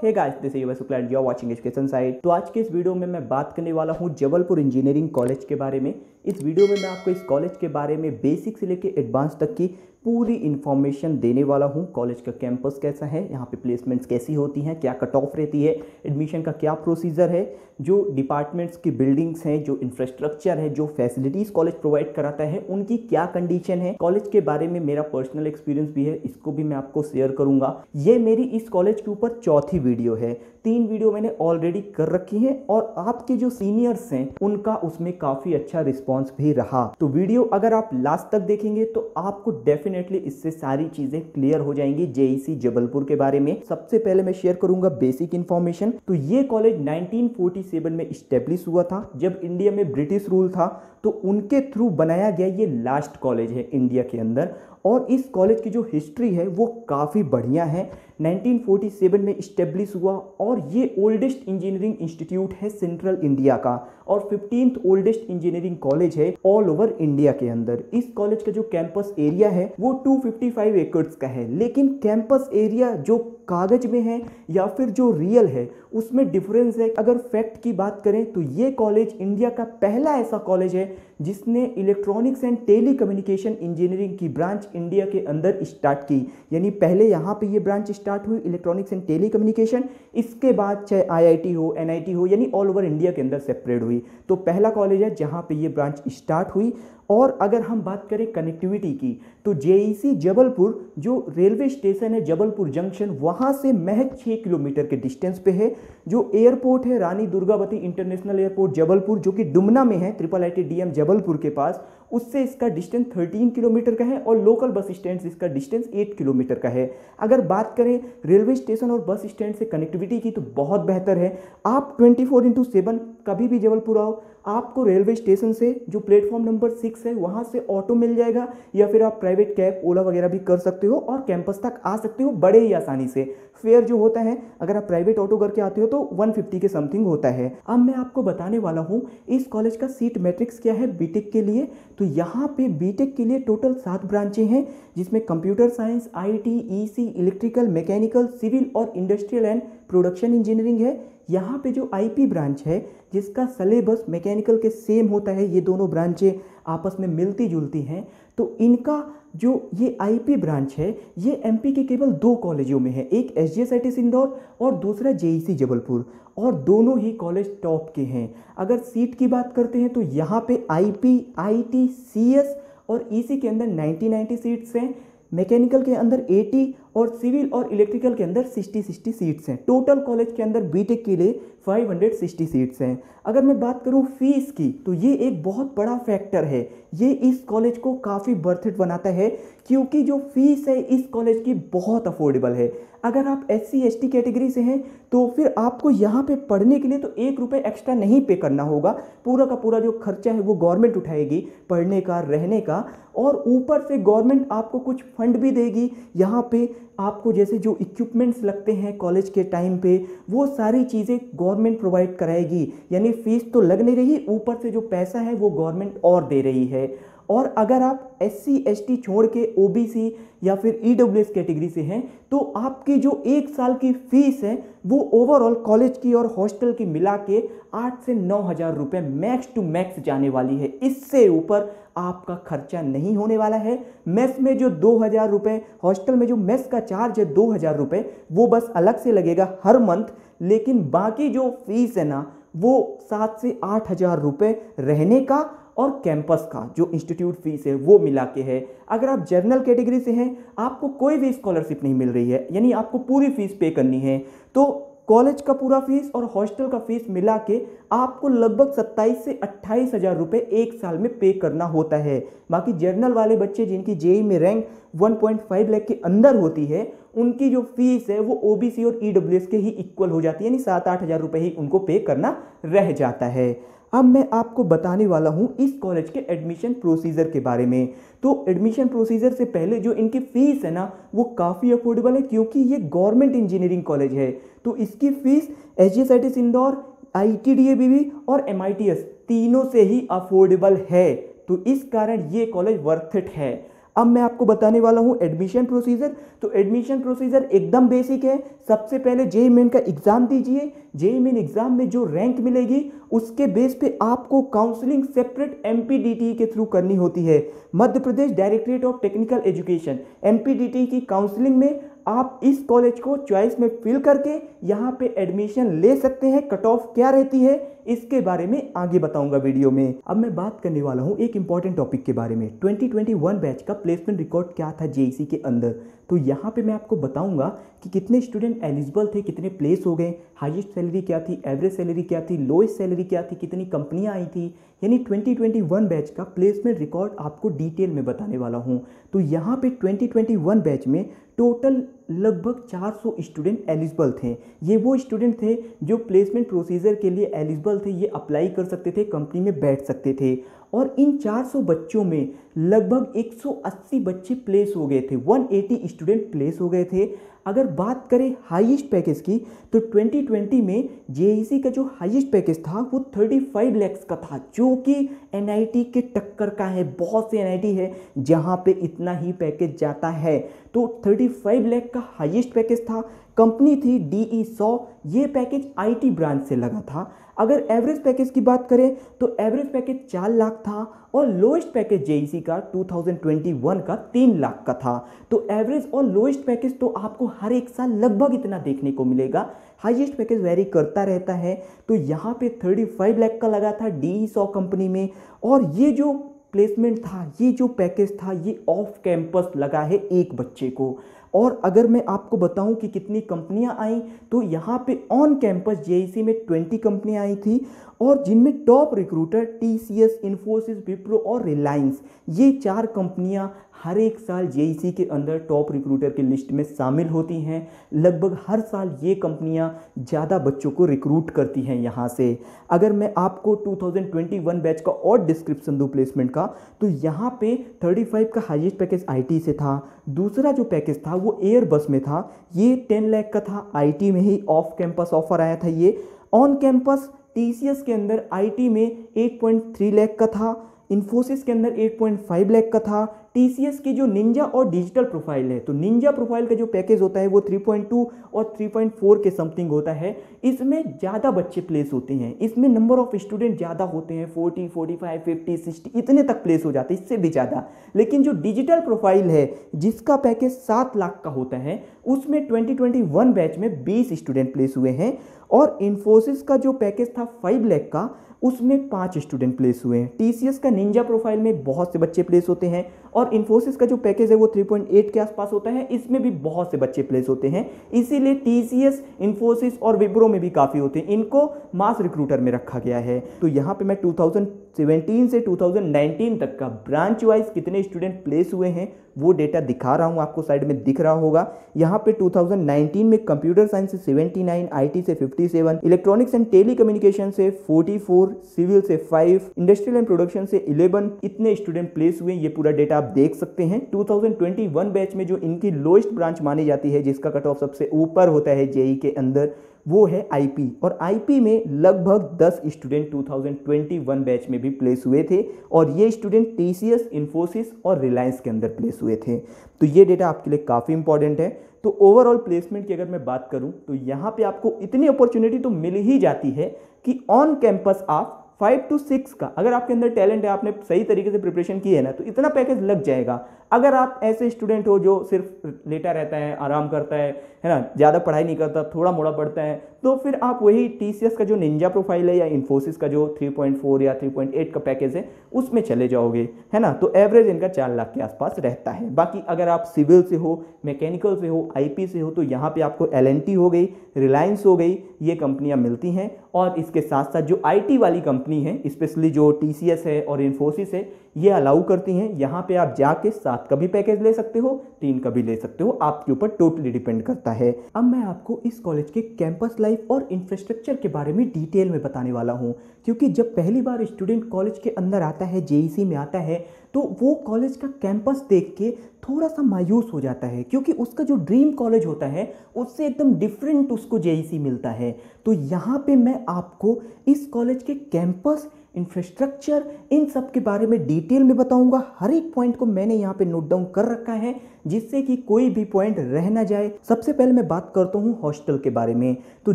Hey guys, this is Shukla and you are watching education site. तो आज के इस वीडियो में मैं बात करने वाला हूं जबलपुर इंजीनियरिंग कॉलेज के बारे में। इस वीडियो में मैं आपको इस कॉलेज के बारे में बेसिक से लेकर एडवांस तक की पूरी इन्फॉर्मेशन देने वाला हूं। कॉलेज का कैंपस कैसा है, यहाँ पे प्लेसमेंट्स कैसी होती हैं, क्या कट ऑफ रहती है, एडमिशन का क्या प्रोसीजर है, जो डिपार्टमेंट्स की बिल्डिंग्स हैं, जो इंफ्रास्ट्रक्चर है, जो फैसिलिटीज़ कॉलेज प्रोवाइड कराता है, उनकी क्या कंडीशन है। कॉलेज के बारे में मेरा पर्सनल एक्सपीरियंस भी है, इसको भी मैं आपको शेयर करूंगा। ये मेरी इस कॉलेज के ऊपर चौथी वीडियो है। 3 वीडियो मैंने ऑलरेडी कर रखी हैं और आपके जो सीनियर्स हैं उनका उसमें काफ़ी अच्छा रिस्पॉन्स भी रहा। तो वीडियो अगर आप लास्ट तक देखेंगे तो आपको डेफिनेटली इससे सारी चीज़ें क्लियर हो जाएंगी जेईसी जबलपुर के बारे में। सबसे पहले मैं शेयर करूंगा बेसिक इन्फॉर्मेशन। तो ये कॉलेज 1947 में इस्टेब्लिश हुआ था, जब इंडिया में ब्रिटिश रूल था, तो उनके थ्रू बनाया गया ये लास्ट कॉलेज है इंडिया के अंदर। और इस कॉलेज की जो हिस्ट्री है वो काफ़ी बढ़िया है। 1947 में इस्टेब्लिश हुआ और ये ओल्डेस्ट इंजीनियरिंग इंस्टीट्यूट है सेंट्रल इंडिया का और 15th ओल्डेस्ट इंजीनियरिंग कॉलेज है ऑल ओवर इंडिया के अंदर। इस कॉलेज का जो कैंपस एरिया है वो 255 एकड़्स का है, लेकिन कैंपस एरिया जो कागज में है या फिर जो रियल है उसमें डिफरेंस है। अगर फैक्ट की बात करें तो ये कॉलेज इंडिया का पहला ऐसा कॉलेज है जिसने इलेक्ट्रॉनिक्स एंड टेलीकम्युनिकेशन इंजीनियरिंग की ब्रांच इंडिया के अंदर स्टार्ट की। यानी पहले यहाँ पे ये ब्रांच स्टार्ट हुई इलेक्ट्रॉनिक्स एंड टेलीकम्युनिकेशन, इसके बाद चाहे आईआईटी हो, एनआईटी हो, यानी ऑल ओवर इंडिया के अंदर सेपरेट हुई। तो पहला कॉलेज है जहाँ पे ये ब्रांच स्टार्ट हुई। और अगर हम बात करें कनेक्टिविटी की तो जेईसी जबलपुर जो रेलवे स्टेशन है जबलपुर जंक्शन, वहाँ से महज 6 किलोमीटर के डिस्टेंस पे है। जो एयरपोर्ट है रानी दुर्गावती इंटरनेशनल एयरपोर्ट जबलपुर, जो कि डुमना में है, IIITDM जबलपुर के पास, उससे इसका डिस्टेंस 13 किलोमीटर का है और लोकल बस स्टैंड से इसका डिस्टेंस 8 किलोमीटर का है। अगर बात करें रेलवे स्टेशन और बस स्टैंड से कनेक्टिविटी की तो बहुत बेहतर है। आप 24/7 कभी भी जबलपुर आओ, आपको रेलवे स्टेशन से जो प्लेटफॉर्म नंबर 6 है वहाँ से ऑटो मिल जाएगा, या फिर आप प्राइवेट कैब ओला वगैरह भी कर सकते हो और कैंपस तक आ सकते हो बड़े ही आसानी से। फेयर जो होता है अगर आप प्राइवेट ऑटो करके आते हो तो 150 के समथिंग होता है। अब मैं आपको बताने वाला हूँ इस कॉलेज का सीट मैट्रिक्स क्या है बीटेक के लिए। तो यहाँ पे बीटेक के लिए टोटल 7 ब्रांचें हैं, जिसमें computer science, IT, EC, electrical, mechanical, civil और इंडस्ट्रियल एंड प्रोडक्शन इंजीनियरिंग है। यहाँ पे जो आईपी ब्रांच है जिसका सिलेबस मैकेनिकल के सेम होता है, ये दोनों ब्रांचें आपस में मिलती जुलती हैं। तो इनका जो ये आईपी ब्रांच है ये एमपी के केवल 2 कॉलेजों में है, एक एसजीएसआईटी इंदौर और दूसरा जेईसी जबलपुर, और दोनों ही कॉलेज टॉप के हैं। अगर सीट की बात करते हैं तो यहाँ पे आईपी, आईटी, सीएस और ईसी के अंदर 90 सीट्स हैं, मैकेनिकल के अंदर 80 और सिविल और इलेक्ट्रिकल के अंदर 60 सीट्स हैं। टोटल कॉलेज के अंदर बीटेक के लिए 560 सीट्स हैं। अगर मैं बात करूं फीस की तो ये एक बहुत बड़ा फैक्टर है, ये इस कॉलेज को काफ़ी वर्थ इट बनाता है, क्योंकि जो फीस है इस कॉलेज की बहुत अफोर्डेबल है। अगर आप SC ST कैटेगरी से हैं तो फिर आपको यहाँ पे पढ़ने के लिए तो 1 रुपये एक्स्ट्रा नहीं पे करना होगा, पूरा का पूरा जो खर्चा है वो गवर्नमेंट उठाएगी पढ़ने का, रहने का, और ऊपर से गवर्नमेंट आपको कुछ फंड भी देगी। यहाँ पे आपको जैसे जो इक्विपमेंट्स लगते हैं कॉलेज के टाइम पे वो सारी चीज़ें गवर्नमेंट प्रोवाइड कराएगी। यानी फीस तो लग नहीं रही, ऊपर से जो पैसा है वो गवर्नमेंट और दे रही है। और अगर आप SC ST छोड़ के OBC या फिर EWS कैटेगरी से हैं तो आपकी जो 1 साल की फीस है वो ओवरऑल कॉलेज की और हॉस्टल की मिला के 8 से 9 हज़ार रुपये मैक्स टू मैक्स जाने वाली है। इससे ऊपर आपका खर्चा नहीं होने वाला है। मेस में जो 2,000 रुपये, हॉस्टल में जो मेस का चार्ज है 2,000 रुपये, वो बस अलग से लगेगा हर मंथ, लेकिन बाकी जो फीस है ना वो 7 से 8 हज़ार रुपये रहने का और कैंपस का जो इंस्टीट्यूट फीस है वो मिला के है। अगर आप जनरल कैटेगरी से हैं आपको कोई भी स्कॉलरशिप नहीं मिल रही है, यानी आपको पूरी फीस पे करनी है, तो कॉलेज का पूरा फीस और हॉस्टल का फीस मिला के आपको लगभग 27 से 28 हज़ार रुपये 1 साल में पे करना होता है। बाकी जर्नल वाले बच्चे जिनकी जेई में रैंक 1.5 लाख के अंदर होती है उनकी जो फीस है वो OBC और EWS के ही इक्वल हो जाती है, यानी 7-8 हज़ार रुपये ही उनको पे करना रह जाता है। अब मैं आपको बताने वाला हूं इस कॉलेज के एडमिशन प्रोसीजर के बारे में। तो एडमिशन प्रोसीजर से पहले जो इनकी फ़ीस है ना वो काफ़ी अफोर्डेबल है, क्योंकि ये गवर्नमेंट इंजीनियरिंग कॉलेज है। तो इसकी फ़ीस SGSIT इंदौर, ITDABB और MITS तीनों से ही अफोर्डेबल है। तो इस कारण ये कॉलेज वर्थ इट है। अब मैं आपको बताने वाला हूं एडमिशन प्रोसीजर। तो एडमिशन प्रोसीजर एकदम बेसिक है। सबसे पहले जेईई मेन का एग्जाम दीजिए। जेईई मेन एग्जाम में जो रैंक मिलेगी उसके बेस पे आपको काउंसलिंग सेपरेट एमपीडीटी के थ्रू करनी होती है। Madhya Pradesh directorate of technical education एमपीडीटी की काउंसलिंग में आप इस कॉलेज को चॉइस में फिल करके यहाँ पे एडमिशन ले सकते हैं। कट ऑफ क्या रहती है इसके बारे में आगे बताऊंगा वीडियो में। अब मैं बात करने वाला हूँ एक इंपॉर्टेंट टॉपिक के बारे में। 2021 बैच का प्लेसमेंट रिकॉर्ड क्या था जेईसी के अंदर। तो यहाँ पे मैं आपको बताऊंगा कि कितने स्टूडेंट एलिजिबल थे, कितने प्लेस हो गए, हाईएस्ट सैलरी क्या थी, एवरेज सैलरी क्या थी, लोएस्ट सैलरी क्या थी, कितनी कंपनियां आई थी। यानी 2021 बैच का प्लेसमेंट रिकॉर्ड आपको डिटेल में बताने वाला हूँ। तो यहाँ पे 2021 बैच में टोटल लगभग 400 स्टूडेंट एलिजिबल थे। ये वो स्टूडेंट थे जो प्लेसमेंट प्रोसीजर के लिए एलिजिबल थे, ये अप्लाई कर सकते थे, कंपनी में बैठ सकते थे। और इन 400 बच्चों में लगभग 180 बच्चे प्लेस हो गए थे, 180 स्टूडेंट प्लेस हो गए थे। अगर बात करें हाईएस्ट पैकेज की तो 2020 में जेईसी का जो हाईएस्ट पैकेज था वो 35 लाख का था, जो कि एनआईटी के टक्कर का है। बहुत से एनआईटी है जहां पे इतना ही पैकेज जाता है। तो 35 लाख का हाईएस्ट पैकेज था। कंपनी थी डीई 100। ये पैकेज आईटी ब्रांच से लगा था। अगर एवरेज पैकेज की बात करें तो एवरेज पैकेज 4 लाख था और लोएस्ट पैकेज जेईसी का 2021 का 3 लाख का था। तो एवरेज और लोएस्ट पैकेज तो आपको हर एक साल लगभग इतना देखने को मिलेगा। हाईएस्ट पैकेज वेरी करता रहता है। तो यहाँ पे 35 लाख का लगा था डीई 100 कंपनी में। और ये जो प्लेसमेंट था, ये जो पैकेज था, ये ऑफ कैंपस लगा है एक बच्चे को। और अगर मैं आपको बताऊं कि कितनी कंपनियां आई तो यहाँ पे ऑन कैंपस जेईसी में 20 कंपनियां आई थी और जिनमें top recruiter TCS, Infosys, Wipro और रिलायंस, ये 4 कंपनियां हर एक साल जेईसी के अंदर टॉप रिक्रूटर की लिस्ट में शामिल होती हैं। लगभग हर साल ये कंपनियां ज़्यादा बच्चों को रिक्रूट करती हैं यहाँ से। अगर मैं आपको 2021 बैच का और डिस्क्रिप्शन दूँ प्लेसमेंट का, तो यहाँ पे 35 का हाईएस्ट पैकेज आईटी से था। दूसरा जो पैकेज था वो एयरबस में था, ये 10 लाख का था। आईटी में ही ऑफ कैंपस ऑफर आया था। ये ऑन कैंपस टीसीएस के अंदर आईटी में 8.3 लाख का था, इन्फोसिस के अंदर 8.5 लाख का था। टीसीएस की जो निंजा और डिजिटल प्रोफाइल है, तो निंजा प्रोफाइल का जो पैकेज होता है वो 3.2 और 3.4 के समथिंग होता है। इसमें ज़्यादा बच्चे प्लेस होते हैं, इसमें नंबर ऑफ स्टूडेंट ज़्यादा होते हैं, 40, 45, 50, 60 इतने तक प्लेस हो जाते हैं, इससे भी ज़्यादा। लेकिन जो डिजिटल प्रोफाइल है जिसका पैकेज 7 लाख का होता है, उसमें 2021 बैच में 20 स्टूडेंट प्लेस हुए हैं। और इन्फोसिस का जो पैकेज था 5 लाख का, उसमें 5 स्टूडेंट प्लेस हुए हैं। टीसीएस का निंजा प्रोफाइल में बहुत से बच्चे प्लेस होते हैं और इन्फोसिस का जो पैकेज है वो 3.8 के आसपास होता है, इसमें भी बहुत से बच्चे प्लेस होते हैं। इसीलिए टीसीएस, इन्फोसिस और विप्रो में भी काफ़ी होते हैं, इनको मास रिक्रूटर में रखा गया है। तो यहाँ पे मैं 2017 से 2019 तक का ब्रांच वाइज कितने स्टूडेंट प्लेस हुए हैं वो डेटा दिखा रहा हूँ, आपको साइड में दिख रहा होगा। यहाँ पे 2019 में कंप्यूटर साइंस से 79, आईटी से 57, इलेक्ट्रॉनिक्स एंड टेलीकम्युनिकेशन से 44, सिविल से 5, इंडस्ट्रियल एंड प्रोडक्शन से 11 इतने स्टूडेंट प्लेस हुए। ये पूरा डेटा आप देख सकते हैं। 2021 बैच में जो इनकी लोएस्ट ब्रांच मानी जाती है, जिसका कट ऑफ सबसे ऊपर होता है जेई के अंदर, वो है आईपी। और आईपी में लगभग 10 स्टूडेंट 2021 बैच में भी प्लेस हुए थे और ये स्टूडेंट टीसीएस, इन्फोसिस और रिलायंस के अंदर प्लेस हुए थे। तो ये डेटा आपके लिए काफ़ी इंपॉर्टेंट है। तो ओवरऑल प्लेसमेंट की अगर मैं बात करूं तो यहाँ पे आपको इतनी अपॉर्चुनिटी तो मिल ही जाती है कि ऑन कैंपस आप 5 to 6 का, अगर आपके अंदर टैलेंट है, आपने सही तरीके से प्रिपरेशन की है ना, तो इतना पैकेज लग जाएगा। अगर आप ऐसे स्टूडेंट हो जो सिर्फ लेटा रहता है, आराम करता है ना, ज़्यादा पढ़ाई नहीं करता, थोड़ा मोड़ा पढ़ता है, तो फिर आप वही टीसीएस का जो निंजा प्रोफाइल है या इन्फोसिस का जो 3.4 या 3.8 का पैकेज है उसमें चले जाओगे, है ना। तो एवरेज इनका 4 लाख के आसपास रहता है। बाकी अगर आप सिविल से हो, मैकेनिकल से हो, आईपी से हो, तो यहाँ पे आपको एलएनटी हो गई, रिलायंस हो गई, ये कंपनियाँ मिलती हैं। और इसके साथ साथ जो आईटी वाली कंपनी है, स्पेशली जो टीसीएस है और इन्फोसिस है, ये अलाउ करती हैं। यहाँ पे आप जाके 7 का भी पैकेज ले सकते हो, 3 का भी ले सकते हो, आपके ऊपर टोटली डिपेंड करता है। अब मैं आपको इस कॉलेज के कैंपस लाइफ और इंफ्रास्ट्रक्चर के बारे में डिटेल में बताने वाला हूँ, क्योंकि जब पहली बार स्टूडेंट कॉलेज के अंदर आता है, जेईसी में आता है, तो वो कॉलेज का कैंपस देख के थोड़ा सा मायूस हो जाता है, क्योंकि उसका जो ड्रीम कॉलेज होता है उससे एकदम डिफरेंट उसको जेईसी मिलता है। तो यहाँ पे मैं आपको इस कॉलेज के कैंपस, इंफ्रास्ट्रक्चर, इन सब के बारे में डिटेल में बताऊंगा। हर एक पॉइंट को मैंने यहाँ पे नोट डाउन कर रखा है जिससे कि कोई भी पॉइंट रह ना जाए। सबसे पहले मैं बात करता हूँ हॉस्टल के बारे में। तो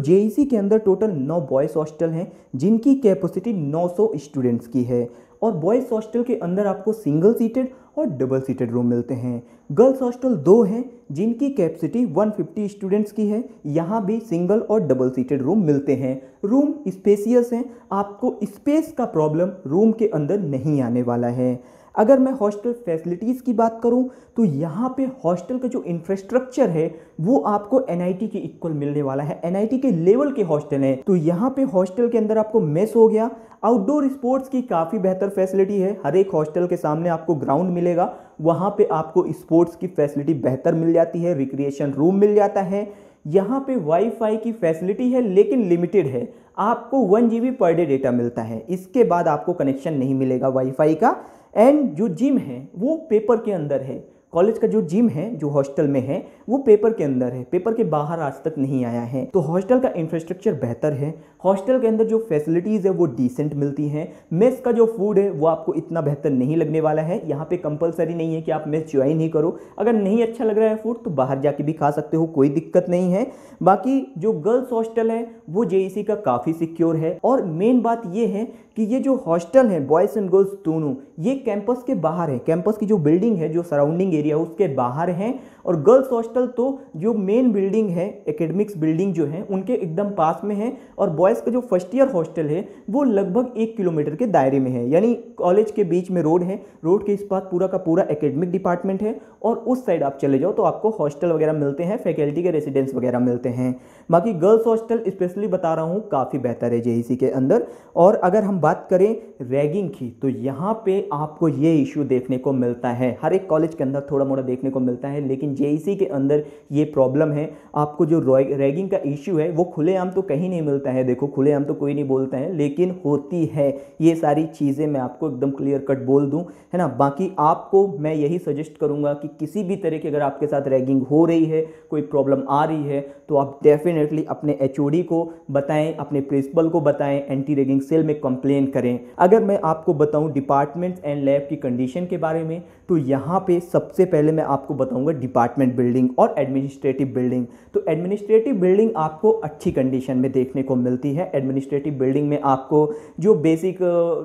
जेईसी के अंदर टोटल 9 बॉयज़ हॉस्टल हैं जिनकी कैपेसिटी 900 स्टूडेंट्स की है, और बॉयज़ हॉस्टल के अंदर आपको सिंगल सीटेड और डबल सीटेड रूम मिलते हैं। गर्ल्स हॉस्टल 2 हैं जिनकी कैपेसिटी 150 स्टूडेंट्स की है, यहाँ भी सिंगल और डबल सीटेड रूम मिलते हैं। रूम स्पेसियस हैं, आपको स्पेस का प्रॉब्लम रूम के अंदर नहीं आने वाला है। अगर मैं हॉस्टल फैसिलिटीज़ की बात करूं तो यहाँ पे हॉस्टल का जो इंफ्रास्ट्रक्चर है वो आपको एनआईटी के इक्वल मिलने वाला है, एनआईटी के लेवल के हॉस्टल हैं। तो यहाँ पे हॉस्टल के अंदर आपको मेस हो गया, आउटडोर स्पोर्ट्स की काफ़ी बेहतर फैसिलिटी है। हर एक हॉस्टल के सामने आपको ग्राउंड मिलेगा, वहाँ पे आपको स्पोर्ट्स की फैसिलिटी बेहतर मिल जाती है, रिक्रिएशन रूम मिल जाता है। यहाँ पे वाईफाई की फैसिलिटी है लेकिन लिमिटेड है, आपको 1 GB पर डे डेटा मिलता है, इसके बाद आपको कनेक्शन नहीं मिलेगा वाईफाई का। एंड जो जिम है वो पेपर के अंदर है, कॉलेज का जो जिम है जो हॉस्टल में है वो पेपर के अंदर है, पेपर के बाहर आज तक नहीं आया है। तो हॉस्टल का इंफ्रास्ट्रक्चर बेहतर है, हॉस्टल के अंदर जो फैसिलिटीज़ है वो डिसेंट मिलती हैं। मेस का जो फूड है वो आपको इतना बेहतर नहीं लगने वाला है, यहाँ पे कंपलसरी नहीं है कि आप मेस ज्वाइन ही करो, अगर नहीं अच्छा लग रहा है फूड तो बाहर जाके भी खा सकते हो, कोई दिक्कत नहीं है। बाकी जो गर्ल्स हॉस्टल है वो जेईसी का काफ़ी सिक्योर है, और मेन बात ये है कि ये जो हॉस्टल है बॉयज़ एंड गर्ल्स दोनों ये कैंपस के बाहर है, कैंपस की जो बिल्डिंग है जो सराउंडिंग एरिया उसके बाहर है। और गर्ल्स हॉस्टल तो जो मेन बिल्डिंग है एकेडमिक्स बिल्डिंग जो है उनके एकदम पास में है, और बॉयज़ का जो फर्स्ट ईयर हॉस्टल है वो लगभग 1 किलोमीटर के दायरे में है, यानी कॉलेज के बीच में रोड है, रोड के इस पास पूरा का पूरा एकेडमिक डिपार्टमेंट है, और उस साइड आप चले जाओ तो आपको हॉस्टल वगैरह मिलते हैं, फैकल्टी के रेसिडेंस वगैरह मिलते हैं। बाकी गर्ल्स हॉस्टल स्पेशली बता रहा हूँ काफ़ी बेहतर है जेईसी के अंदर। और अगर हम बात करें रैगिंग की तो यहाँ पे आपको ये इशू देखने को मिलता है, हर एक कॉलेज के अंदर थोड़ा मोड़ा देखने को मिलता है, लेकिन जेईसी के अंदर ये प्रॉब्लम है। आपको जो रैगिंग का इशू है वो खुलेआम तो कहीं नहीं मिलता है, देखो खुलेआम तो कोई नहीं बोलता है, लेकिन होती है। ये सारी चीज़ें मैं आपको एकदम क्लियर कट बोल दूं, है ना। बाकी आपको मैं यही सजेस्ट करूंगा कि किसी भी तरह की अगर आपके साथ रैगिंग हो रही है, कोई प्रॉब्लम आ रही है, तो आप डेफिनेटली अपने एचओडी को बताएं, अपने प्रिंसिपल को बताएं, एंटी रैगिंग सेल में कंप्लेन करें। अगर मैं आपको बताऊं डिपार्टमेंट्स एंड लैब की कंडीशन के बारे में तो यहाँ पे सबसे पहले मैं आपको बताऊंगा डिपार्टमेंट बिल्डिंग और एडमिनिस्ट्रेटिव बिल्डिंग। तो एडमिनिस्ट्रेटिव बिल्डिंग आपको अच्छी कंडीशन में देखने को मिलती है। एडमिनिस्ट्रेटिव बिल्डिंग में आपको जो बेसिक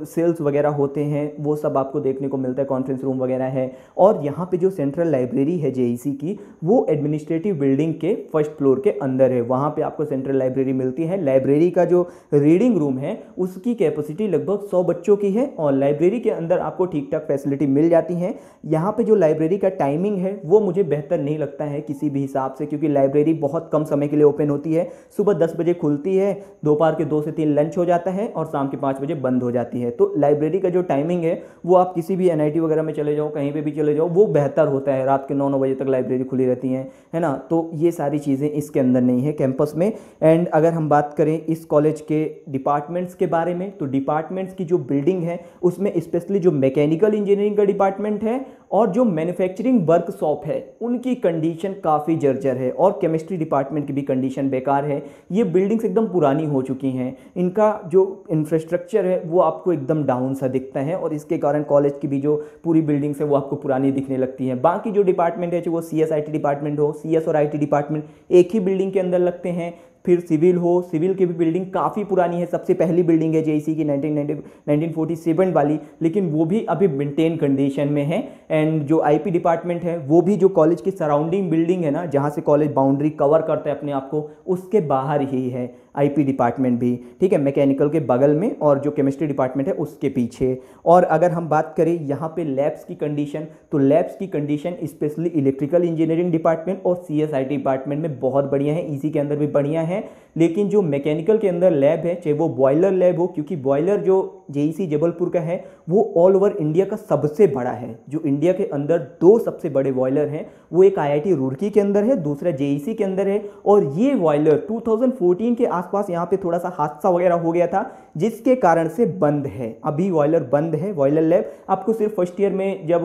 सेल्स वगैरह होते हैं वो सब आपको देखने को मिलता है, कॉन्फ्रेंस रूम वगैरह है। और यहाँ पे जो सेंट्रल लाइब्रेरी है जेईसी की वो एडमिनिस्ट्रेटिव बिल्डिंग के फर्स्ट फ्लोर के अंदर है, वहाँ पे आपको सेंट्रल लाइब्रेरी मिलती है। लाइब्रेरी का जो रीडिंग रूम है उसकी कैपेसिटी लगभग 100 बच्चों की है, और लाइब्रेरी के अंदर आपको ठीक ठाक फैसिलिटी मिल जाती है। यहाँ पे जो लाइब्रेरी का टाइमिंग है वो मुझे बेहतर नहीं लगता है किसी भी हिसाब से, क्योंकि लाइब्रेरी बहुत कम समय के लिए ओपन होती है। सुबह 10 बजे खुलती है, दोपहर के 2 से 3 लंच हो जाता है, और शाम के 5 बजे बंद हो जाती है। तो लाइब्रेरी का जो टाइमिंग है वो आप किसी भी एनआईटी वगैरह में चले जाओ, कहीं पे भी चले जाओ, वो बेहतर होता है। रात के 9 बजे तक लाइब्रेरी खुली रहती है ना। तो ये सारी चीज़ें इसके अंदर नहीं है कैंपस में। एंड अगर हम बात करें इस कॉलेज के डिपार्टमेंट्स के बारे में तो डिपार्टमेंट्स की जो बिल्डिंग है उसमें स्पेशली जो मैकेनिकल इंजीनियरिंग का डिपार्टमेंट है और जो मैन्युफैक्चरिंग वर्कशॉप है उनकी कंडीशन काफ़ी जर्जर है, और केमिस्ट्री डिपार्टमेंट की भी कंडीशन बेकार है। ये बिल्डिंग्स एकदम पुरानी हो चुकी हैं, इनका जो इंफ्रास्ट्रक्चर है वो आपको एकदम डाउन सा दिखता है, और इसके कारण कॉलेज की भी जो पूरी बिल्डिंग्स है वो आपको पुरानी दिखने लगती हैं। बाकी जो डिपार्टमेंट है, चाहे वो CS IT डिपार्टमेंट हो, CS और IT डिपार्टमेंट एक ही बिल्डिंग के अंदर लगते हैं। फिर सिविल हो, सिविल की भी बिल्डिंग काफ़ी पुरानी है, सबसे पहली बिल्डिंग है जेईसी की 1947 वाली, लेकिन वो भी अभी मेंटेन कंडीशन में है। एंड जो IP डिपार्टमेंट है वो भी जो कॉलेज की सराउंडिंग बिल्डिंग है ना, जहाँ से कॉलेज बाउंड्री कवर करता है अपने आप को, उसके बाहर ही है IP डिपार्टमेंट भी, ठीक है, मैकेनिकल के बगल में, और जो केमिस्ट्री डिपार्टमेंट है उसके पीछे। और अगर हम बात करें यहाँ पे लैब्स की कंडीशन, तो लैब्स की condition specially electrical engineering department और CS IT डिपार्टमेंट में बहुत बढ़िया है, इसी के अंदर भी बढ़िया है। लेकिन जो मैकेनिकल के अंदर लैब है, चाहे वो बॉयलर लैब हो, क्योंकि बॉयलर जो जेईसी जबलपुर का है वो ऑल ओवर इंडिया का सबसे बड़ा है। जो इंडिया के अंदर 2 सबसे बड़े बॉयलर हैं वो एक IIT रुड़की के अंदर है, दूसरा जेईसी के अंदर है। और ये बॉयलर 2014 के आसपास यहाँ पे थोड़ा सा हादसा वगैरह हो गया था, जिसके कारण से बंद है, अभी बॉयलर बंद है। बॉयलर लैब आपको सिर्फ फर्स्ट ईयर में जब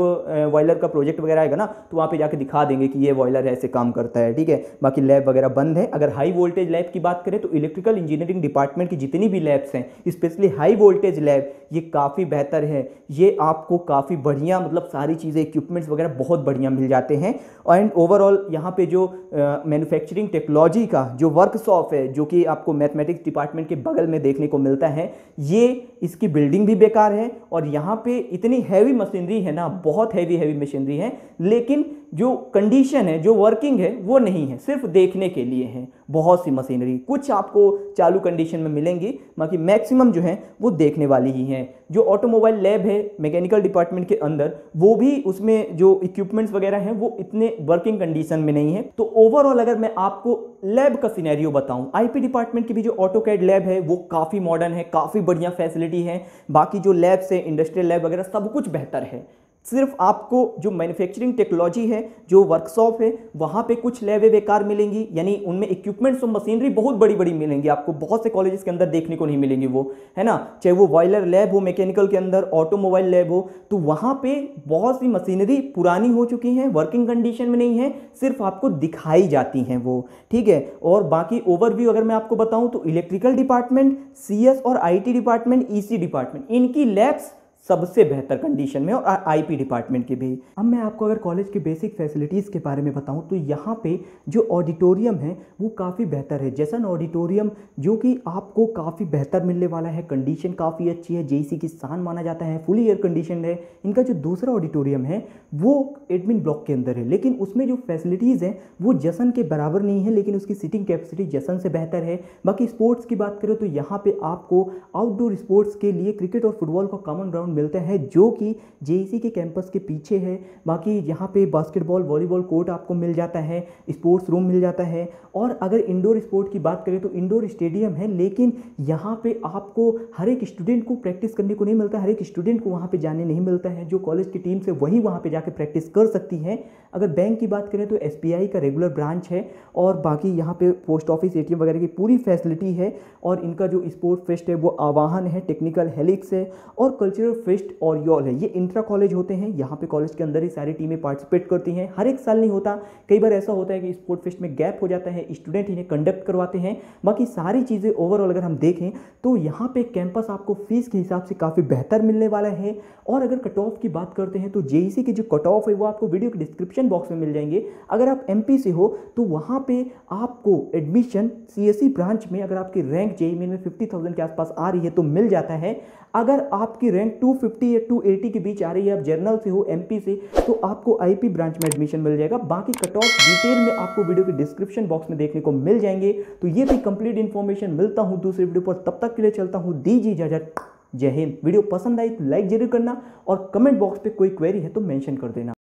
बॉयलर का प्रोजेक्ट वगैरह आएगा ना, तो वहाँ पे जाके दिखा देंगे कि ये बॉयलर ऐसे काम करता है, ठीक है। बाकी लैब वगैरह बंद है। अगर हाई वोल्टेज लैब की बात करें तो इलेक्ट्रिकल इंजीनियरिंग डिपार्टमेंट की जितनी भी लैब्स हैं, स्पेशली हाई वोल्टेज लैब, ये काफ़ी बेहतर है। ये आपको काफ़ी बढ़िया, मतलब सारी चीज़ें, इक्विपमेंट्स वगैरह बहुत बढ़िया मिल जाते हैं। एंड ओवरऑल यहाँ पे जो मैन्युफैक्चरिंग टेक्नोलॉजी का जो वर्कशॉप है, जो कि आपको मैथमेटिक्स डिपार्टमेंट के बगल में देखने को मिलता है, ये इसकी बिल्डिंग भी बेकार है और यहाँ पे इतनी हैवी मशीनरी है ना, बहुत हैवी मशीनरी है, लेकिन जो कंडीशन है, जो वर्किंग है, वो नहीं है, सिर्फ देखने के लिए है। बहुत सी मशीनरी कुछ आपको चालू कंडीशन में मिलेंगी, बाकी मैक्सिमम जो है वो देखने वाली ही है। जो ऑटोमोबाइल लैब है मैकेनिकल डिपार्टमेंट के अंदर, वो भी उसमें जो इक्विपमेंट्स वगैरह हैं वो इतने वर्किंग कंडीशन में नहीं है। तो ओवरऑल अगर मैं आपको लैब का सिनेरियो बताऊं, आईपी डिपार्टमेंट की भी जो ऑटोकैड लैब है वो काफ़ी मॉडर्न है, काफ़ी बढ़िया फैसिलिटी है। बाकी जो लैब्स है, इंडस्ट्रियल लैब वगैरह, सब कुछ बेहतर है। सिर्फ आपको जो मैन्युफैक्चरिंग टेक्नोलॉजी है, जो वर्कशॉप है, वहाँ पे कुछ लैबें बेकार मिलेंगी, यानी उनमें इक्विपमेंट्स और मशीनरी बहुत बड़ी बड़ी मिलेंगी, आपको बहुत से कॉलेजेस के अंदर देखने को नहीं मिलेंगी वो, है ना। चाहे वो बॉयलर लैब हो मैकेनिकल के अंदर, ऑटोमोबाइल लैब हो, तो वहाँ पे बहुत सी मशीनरी पुरानी हो चुकी हैं, वर्किंग कंडीशन में नहीं है, सिर्फ आपको दिखाई जाती हैं वो, ठीक है। और बाकी ओवरव्यू अगर मैं आपको बताऊँ तो इलेक्ट्रिकल डिपार्टमेंट, CS और IT डिपार्टमेंट, EC डिपार्टमेंट, इनकी लैब्स सबसे बेहतर कंडीशन में, और आईपी डिपार्टमेंट की भी। अब मैं आपको अगर कॉलेज के बेसिक फैसिलिटीज़ के बारे में बताऊं तो यहाँ पे जो ऑडिटोरियम है वो काफ़ी बेहतर है। जैसन ऑडिटोरियम जो कि आपको काफ़ी बेहतर मिलने वाला है, कंडीशन काफ़ी अच्छी है, JEC की शान माना जाता है, फुली एयर कंडीशन है। इनका जो दूसरा ऑडिटोरियम है वो एडमिन ब्लॉक के अंदर है, लेकिन उसमें जो फैसिलिटीज़ हैं वो जसन के बराबर नहीं है, लेकिन उसकी सीटिंग कैपेसिटी जसन से बेहतर है। बाकी स्पोर्ट्स की बात करें तो यहाँ पे आपको आउटडोर स्पोर्ट्स के लिए क्रिकेट और फुटबॉल का कॉमन ग्राउंड मिलता है, जो कि JEC के कैंपस के पीछे है। बाकी यहाँ पे बास्केटबॉल, वॉलीबॉल कोर्ट आपको मिल जाता है, स्पोर्ट्स रूम मिल जाता है। और अगर इंडोर स्पोर्ट की बात करें तो इंडोर स्टेडियम है, लेकिन यहाँ पे आपको हर एक स्टूडेंट को प्रैक्टिस करने को नहीं मिलता, हर एक स्टूडेंट को वहाँ पे जाने नहीं मिलता है। जो कॉलेज की टीम से वही वहाँ पे जाके प्रैक्टिस कर सकती है। अगर बैंक की बात करें तो SBI का रेगुलर ब्रांच है, और बाकी यहाँ पे पोस्ट ऑफिस, ATM वगैरह की पूरी फैसिलिटी है। और इनका जो स्पोर्ट फेस्ट है वो आवाहन है, टेक्निकल हेलिक्स है, और कल्चरल फेस्ट और यॉल है। ये इंट्रा कॉलेज होते हैं, यहाँ पे कॉलेज के अंदर ही सारी टीमें पार्टिसिपेट करती हैं। हर एक साल नहीं होता, कई बार ऐसा होता है कि स्पोर्ट फेस्ट में गैप हो जाता है, स्टूडेंट इन्हें कंडक्ट करवाते हैं। बाकी सारी चीज़ें ओवरऑल अगर हम देखें तो यहाँ पे कैंपस आपको फीस के हिसाब से काफ़ी बेहतर मिलने वाला है। और अगर कट ऑफ की बात करते हैं तो JEC की जो कट ऑफ है वो आपको वीडियो के डिस्क्रिप्शन बॉक्स में मिल जाएंगे। अगर आप MP से हो तो वहाँ पे आपको एडमिशन CSE ब्रांच में, अगर आपकी रैंक JEE में 50,000 के आसपास आ रही है तो मिल जाता है। अगर आपकी रैंक 250 या 280 के बीच आ रही है, आप जर्नल से हो, MP से, तो आपको IP ब्रांच में एडमिशन मिल जाएगा। बाकी कट ऑफ डिटेल में आपको वीडियो के डिस्क्रिप्शन बॉक्स में देखने को मिल जाएंगे। तो ये थी कंप्लीट इन्फॉर्मेशन। मिलता हूँ दूसरे वीडियो पर, तब तक के लिए चलता हूँ, दीजिए इजाजत। जय हिंद। वीडियो पसंद आई तो लाइक जरूर करना, और कमेंट बॉक्स पे कोई क्वेरी है तो मेंशन कर देना।